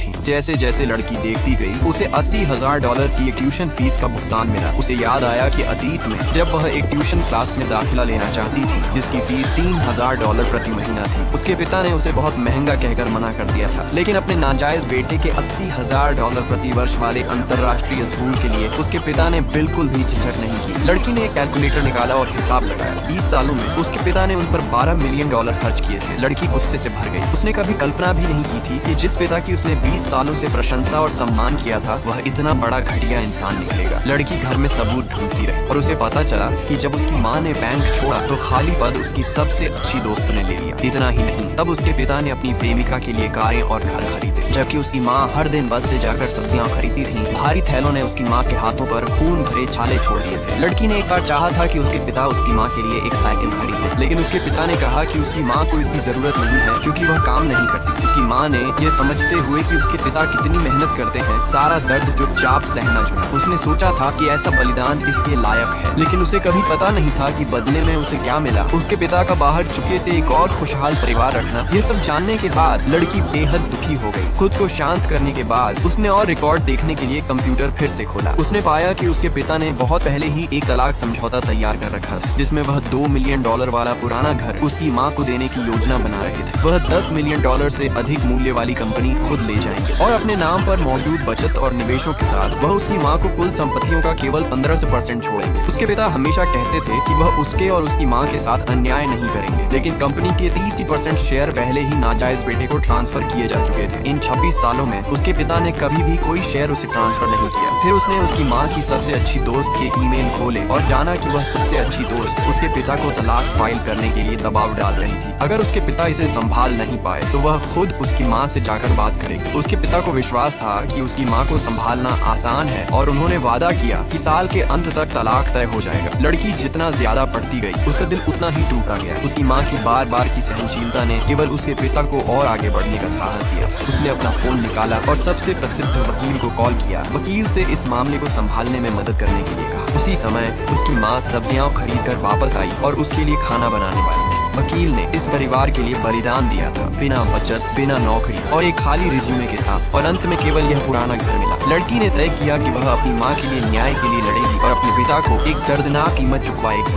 थी। जैसे जैसे लड़की देखती गई, उसे $80,000 की एक ट्यूशन फीस का भुगतान मिला। उसे याद आया कि अतीत में जब वह एक ट्यूशन क्लास में दाखिला लेना चाहती थी जिसकी फीस $3,000 प्रति महीना थी, उसके पिता ने उसे बहुत महंगा कहकर मना कर दिया था। लेकिन अपने नाजायज बेटे के $80,000 प्रति वर्ष वाले अंतर्राष्ट्रीय स्कूल के लिए उसके पिता ने बिल्कुल भी झिझक नहीं की। लड़की ने एक कैलकुलेटर निकाला और हिसाब लगाया। 20 सालों में उसके पिता ने उन पर $12 मिलियन खर्च किए थे। लड़की गुस्से से भर गई। उसने कभी कल्पना भी नहीं की थी कि जिस पिता की उसने 20 सालों से प्रशंसा और सम्मान किया था, वह इतना बड़ा घटिया इंसान निकलेगा। लड़की घर में सबूत ढूंढती रही और उसे पता चला कि जब उसकी माँ ने बैंक छोड़ा तो खाली पद उसकी सबसे अच्छी दोस्त ने ले लिया। इतना ही नहीं, तब उसके पिता ने अपनी प्रेमिका के लिए कारें और घर खरीदे, जबकि उसकी माँ हर दिन बस से जाकर सब्जियां खरीदती थी। भारी थैलों ने उसकी माँ के हाथों पर खून भरे छाले छोड़ दिए थे। लड़की ने एक बार चाहा था कि उसके पिता उसकी माँ के लिए एक साइकिल खरीदे, लेकिन उसके पिता ने कहा कि उसकी माँ को इसकी जरूरत नहीं है क्योंकि वह काम नहीं करती। उसकी माँ ने ये समझते हुए कि उसके पिता कितनी मेहनत करते हैं, सारा दर्द चुपचाप सहना चुना। उसने सोचा था कि ऐसा बलिदान इसके लायक है, लेकिन उसे कभी पता नहीं था कि बदले में उसे क्या मिला। उसके पिता का बाहर चुके से एक और खुशहाल परिवार रखना। ये सब जानने के बाद लड़की बेहद दुखी हो गई। खुद को शांत करने के बाद उसने और रिकॉर्ड देखने के लिए कंप्यूटर फिर से खोला। उसने पाया कि उसके पिता ने बहुत पहले ही एक तलाक समझौता तैयार कर रखा था, जिसमें वह $2 मिलियन वाला पुराना घर उसकी माँ को देने की योजना बना रहे थे। वह $10 मिलियन से अधिक मूल्य वाली कंपनी खुद ले जाएंगे और अपने नाम पर मौजूद बचत और निवेशों के साथ वह उसकी माँ को कुल संपत्तियों का केवल 15% छोड़ेंगे। उसके पिता हमेशा कहते थे कि वह उसके और उसकी माँ के साथ अन्याय नहीं करेंगे, लेकिन कंपनी के 30% शेयर पहले ही नाजायज बेटे को ट्रांसफर किए जा चुके थे। इन 26 सालों में उसके पिता ने कभी भी कोई शेयर उसे ट्रांसफर नहीं किया। फिर उसने उसकी माँ की सबसे अच्छी दोस्त के ईमेल खोले और जाना कि वह सबसे अच्छी दोस्त उसके पिता को तलाक फाइल करने के लिए दबाव डाल रही थी। अगर उसके पिता इसे संभाल नहीं पाए तो वह खुद उसकी माँ से जाकर बात करेगी। उसके पिता को विश्वास था कि उसकी माँ को संभालना आसान है और उन्होंने वादा किया कि साल के अंत तक तलाक तय हो जाएगा। लड़की जितना ज्यादा पढ़ती गई, उसका दिल उतना ही टूटा गया। उसकी माँ की बार बार की सहनशीलता ने केवल उसके पिता को और आगे बढ़ने का साहस दिया। उसने अपना फोन निकाला और सबसे प्रसिद्ध वकील को कॉल किया। वकील से इस मामले को संभालने में मदद करने के लिए कहा। उसी समय उसकी माँ सब्जियां खरीद कर वापस आई और उसके लिए खाना बनाने वाली थी। वकील ने इस परिवार के लिए बलिदान दिया था, बिना बचत, बिना नौकरी और एक खाली रिज्यूमे के साथ, और अंत में केवल यह पुराना घर मिला। लड़की ने तय किया कि वह अपनी माँ के लिए न्याय के लिए लड़ेगी और अपने पिता को एक दर्दनाक कीमत चुकवाएगी।